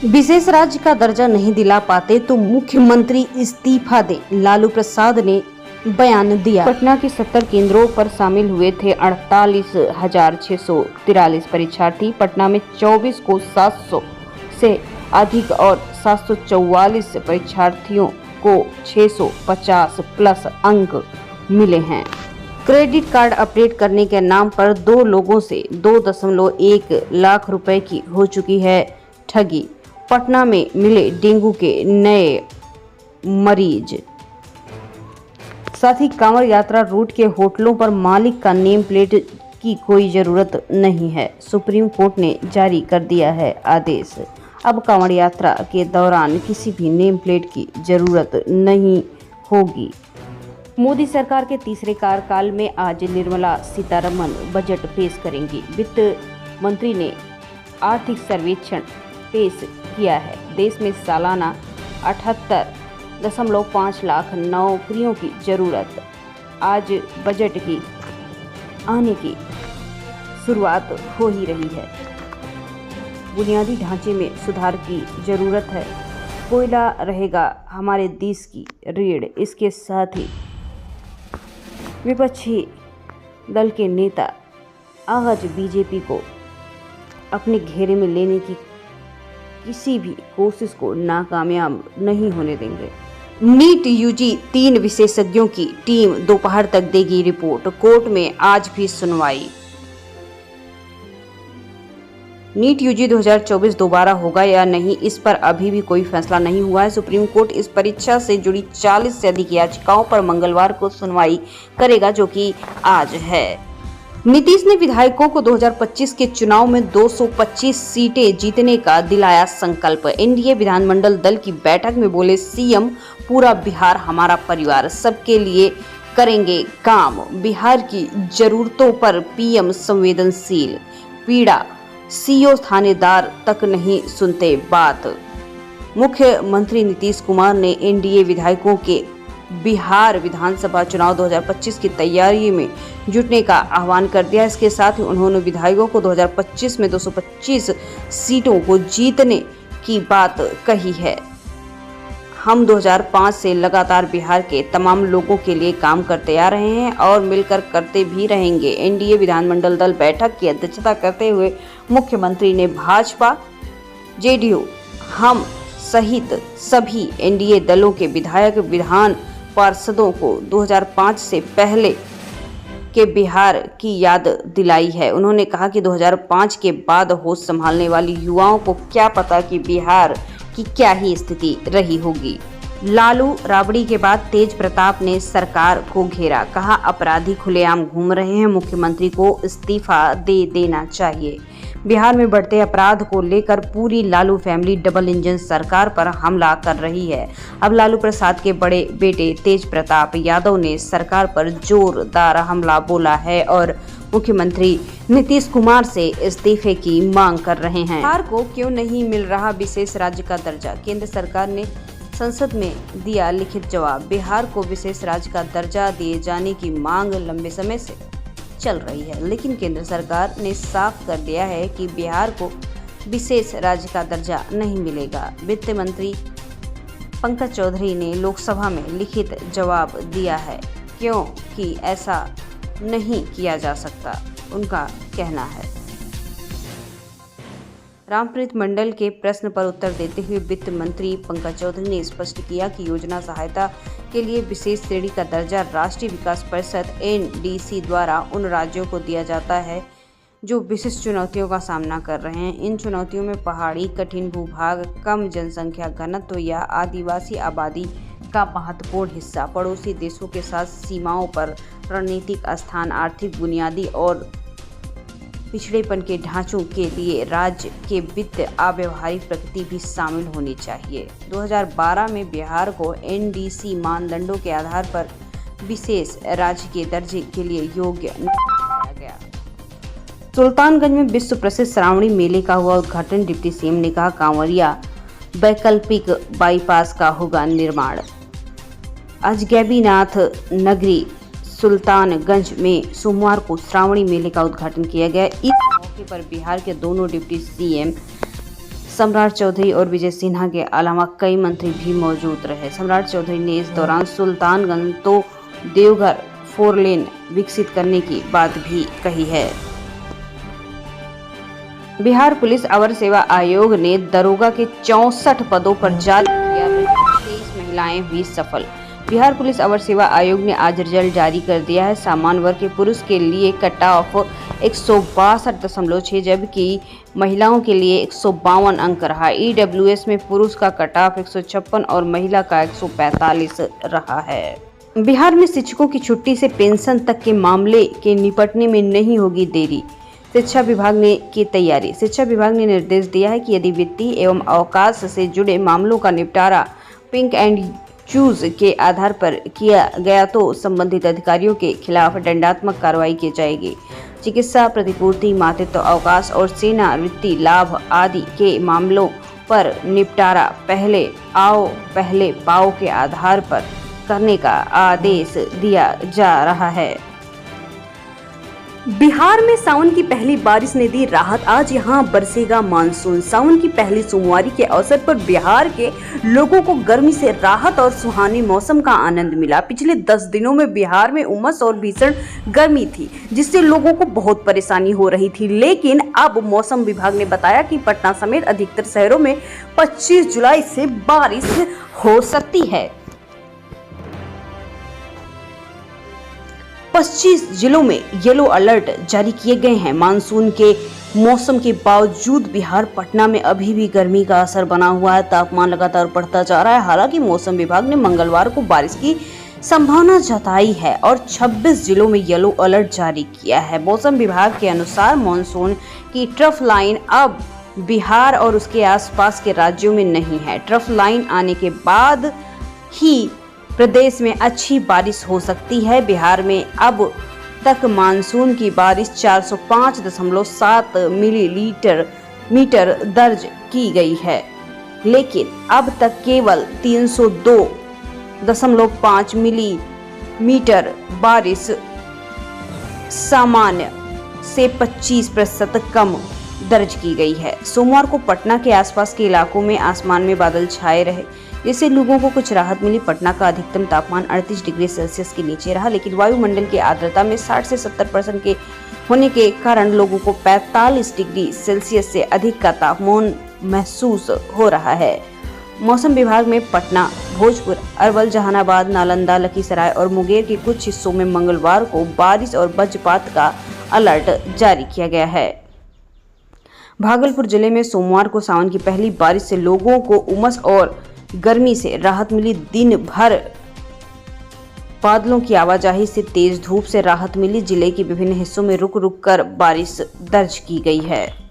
विशेष राज्य का दर्जा नहीं दिला पाते तो मुख्यमंत्री इस्तीफा दे, लालू प्रसाद ने बयान दिया। पटना के 70 केंद्रों पर शामिल हुए थे 48,643 परीक्षार्थी। पटना में 24 को 700 से अधिक और 744 परीक्षार्थियों को 650 प्लस अंक मिले हैं। क्रेडिट कार्ड अपडेट करने के नाम पर 2 लोगों से 2.1 लाख रुपए की हो चुकी है ठगी। पटना में मिले डेंगू के नए मरीज। साथ ही कांवड़ यात्रा रूट के होटलों पर मालिक का नेम प्लेट की कोई जरूरत नहीं है। सुप्रीम कोर्ट ने जारी कर दिया है आदेश। अब कांवड़ यात्रा के दौरान किसी भी नेम प्लेट की जरूरत नहीं होगी। मोदी सरकार के तीसरे कार्यकाल में आज निर्मला सीतारमण बजट पेश करेंगी। वित्त मंत्री ने आर्थिक सर्वेक्षण पेश किया है। देश में सालाना 78.5 लाख नौकरियों की जरूरत। आज बजट की आने की शुरुआत हो ही रही है। बुनियादी ढांचे में सुधार की जरूरत है। कोयला रहेगा हमारे देश की रीढ़। इसके साथ ही विपक्षी दल के नेता आज बीजेपी को अपने घेरे में लेने की किसी भी कोशिश को नाकामयाब नहीं होने देंगे। नीट यूजी 3 विशेषज्ञों की टीम दोपहर तक देगी रिपोर्ट। कोर्ट में आज भी सुनवाई। नीट यूजी 2024 दोबारा होगा या नहीं, इस पर अभी भी कोई फैसला नहीं हुआ है। सुप्रीम कोर्ट इस परीक्षा से जुड़ी 40 से अधिक याचिकाओं पर मंगलवार को सुनवाई करेगा, जो कि आज है। नीतीश ने विधायकों को 2025 के चुनाव में 225 सीटें जीतने का दिलाया संकल्प। एनडीए विधानमंडल दल की बैठक में बोले सीएम, पूरा बिहार हमारा परिवार, सबके लिए करेंगे काम। बिहार की जरूरतों पर पीएम संवेदनशील। पीड़ा सीओ थानेदार तक नहीं सुनते बात। मुख्यमंत्री नीतीश कुमार ने एनडीए विधायकों के बिहार विधानसभा चुनाव 2025 की तैयारी में जुटने का आह्वान कर दिया। इसके साथ ही उन्होंने विधायकों को 2025 में 225 सीटों को जीतने की बात कही है। हम 2005 से लगातार बिहार के तमाम लोगों के लिए काम करते आ रहे हैं और मिलकर करते भी रहेंगे। एनडीए विधानमंडल दल बैठक की अध्यक्षता करते हुए मुख्यमंत्री ने भाजपा, जेडीयू, हम सहित सभी एनडीए दलों के विधायक, विधान पार्षदों को 2005 से पहले के बिहार की याद दिलाई है। उन्होंने कहा कि 2005 के बाद होश संभालने वाली युवाओं को क्या पता कि बिहार की क्या ही स्थिति रही होगी। लालू राबड़ी के बाद तेज प्रताप ने सरकार को घेरा। कहा, अपराधी खुलेआम घूम रहे हैं, मुख्यमंत्री को इस्तीफा दे देना चाहिए। बिहार में बढ़ते अपराध को लेकर पूरी लालू फैमिली डबल इंजन सरकार पर हमला कर रही है। अब लालू प्रसाद के बड़े बेटे तेज प्रताप यादव ने सरकार पर जोरदार हमला बोला है और मुख्यमंत्री नीतीश कुमार से इस्तीफे की मांग कर रहे हैं। बिहार को क्यों नहीं मिल रहा विशेष राज्य का दर्जा? केंद्र सरकार ने संसद में दिया लिखित जवाब। बिहार को विशेष राज्य का दर्जा दिए जाने की मांग लंबे समय से चल रही है, लेकिन केंद्र सरकार ने साफ कर दिया है कि बिहार को विशेष राज्य का दर्जा नहीं मिलेगा। वित्त मंत्री पंकज चौधरी ने लोकसभा में लिखित जवाब दिया है, क्योंकि ऐसा नहीं किया जा सकता, उनका कहना है। रामप्रीत मंडल के प्रश्न पर उत्तर देते हुए वित्त मंत्री पंकज चौधरी ने स्पष्ट किया कि योजना सहायता के लिए विशेष श्रेणी का दर्जा राष्ट्रीय विकास परिषद एनडीसी द्वारा उन राज्यों को दिया जाता है जो विशिष्ट चुनौतियों का सामना कर रहे हैं। इन चुनौतियों में पहाड़ी, कठिन भूभाग, कम जनसंख्या घनत्व या आदिवासी आबादी का महत्वपूर्ण हिस्सा, पड़ोसी देशों के साथ सीमाओं पर रणनीतिक स्थान, आर्थिक बुनियादी और पिछड़ेपन के ढांचों के लिए राज्य के वित्त अव्यवहारिक प्रकृति भी शामिल होनी चाहिए। 2012 में बिहार को एनडीसी मानदंडों के आधार पर विशेष राज्य के दर्जे के लिए योग्य बनाया गया। सुल्तानगंज में विश्व प्रसिद्ध श्रावणी मेले का हुआ उद्घाटन। डिप्टी सीएम ने कहा, कांवरिया वैकल्पिक बाईपास का होगा निर्माण। आज गैबीनाथ नगरी सुल्तानगंज में सोमवार को श्रावणी मेले का उद्घाटन किया गया। इस मौके पर बिहार के दोनों डिप्टी सीएम सम्राट चौधरी और विजय सिन्हा के अलावा कई मंत्री भी मौजूद रहे। सम्राट चौधरी ने इस दौरान सुल्तानगंज तो देवघर 4 लेन विकसित करने की बात भी कही है। बिहार पुलिस अवर सेवा आयोग ने दरोगा के 64 पदों पर जारी किया। 23 महिलाएं हुई सफल। बिहार पुलिस अवर सेवा आयोग ने आज रिजल्ट जारी कर दिया है। सामान्य वर्ग के पुरुष के लिए कट ऑफ 162.6 जबकि महिलाओं के लिए 152 अंक रहा। EWS में पुरुष का कट ऑफ 156 और महिला का 145 रहा है। बिहार में शिक्षकों की छुट्टी से पेंशन तक के मामले के निपटने में नहीं होगी देरी। शिक्षा विभाग ने की तैयारी। शिक्षा विभाग ने निर्देश दिया है कि यदि वित्तीय एवं अवकाश से जुड़े मामलों का निपटारा पिंक एंड चूज के आधार पर किया गया तो संबंधित अधिकारियों के खिलाफ दंडात्मक कार्रवाई की जाएगी। चिकित्सा प्रतिपूर्ति, मातृत्व अवकाश और सेवानिवृत्ति लाभ आदि के मामलों पर निपटारा पहले आओ पहले पाओ के आधार पर करने का आदेश दिया जा रहा है। बिहार में सावन की पहली बारिश ने दी राहत। आज यहां बरसेगा मानसून। सावन की पहली सोमवारी के अवसर पर बिहार के लोगों को गर्मी से राहत और सुहानी मौसम का आनंद मिला। पिछले 10 दिनों में बिहार में उमस और भीषण गर्मी थी, जिससे लोगों को बहुत परेशानी हो रही थी। लेकिन अब मौसम विभाग ने बताया कि पटना समेत अधिकतर शहरों में 25 जुलाई से बारिश हो सकती है। 25 जिलों में येलो अलर्ट जारी किए गए हैं। मानसून के मौसम के बावजूद बिहार पटना में अभी भी गर्मी का असर बना हुआ है। तापमान लगातार बढ़ता जा रहा है। हालांकि मौसम विभाग ने मंगलवार को बारिश की संभावना जताई है और 26 जिलों में येलो अलर्ट जारी किया है। मौसम विभाग के अनुसार मानसून की ट्रफ लाइन अब बिहार और उसके आसपास के राज्यों में नहीं है। ट्रफ लाइन आने के बाद ही प्रदेश में अच्छी बारिश हो सकती है। बिहार में अब तक मानसून की बारिश 405.7 मिलीमीटर दर्ज की गई है, लेकिन अब तक केवल 302.5 मिलीमीटर बारिश सामान्य से 25% कम दर्ज की गई है। सोमवार को पटना के आसपास के इलाकों में आसमान में बादल छाए रहे, जिससे लोगों को कुछ राहत मिली। पटना का अधिकतम तापमान 38 डिग्री सेल्सियस के नीचे रहा, लेकिन वायुमंडल की आर्द्रता में 60 से 70% के होने के कारण लोगों को 45 डिग्री सेल्सियस से अधिक का तापमान महसूस हो रहा है। मौसम विभाग में पटना, भोजपुर, अरवल, जहानाबाद, नालंदा, लखीसराय और मुंगेर के कुछ हिस्सों में मंगलवार को बारिश और वज्रपात का अलर्ट जारी किया गया है। भागलपुर जिले में सोमवार को सावन की पहली बारिश से लोगों को उमस और गर्मी से राहत मिली। दिन भर बादलों की आवाजाही से तेज धूप से राहत मिली। जिले के विभिन्न हिस्सों में रुक रुक कर बारिश दर्ज की गई है।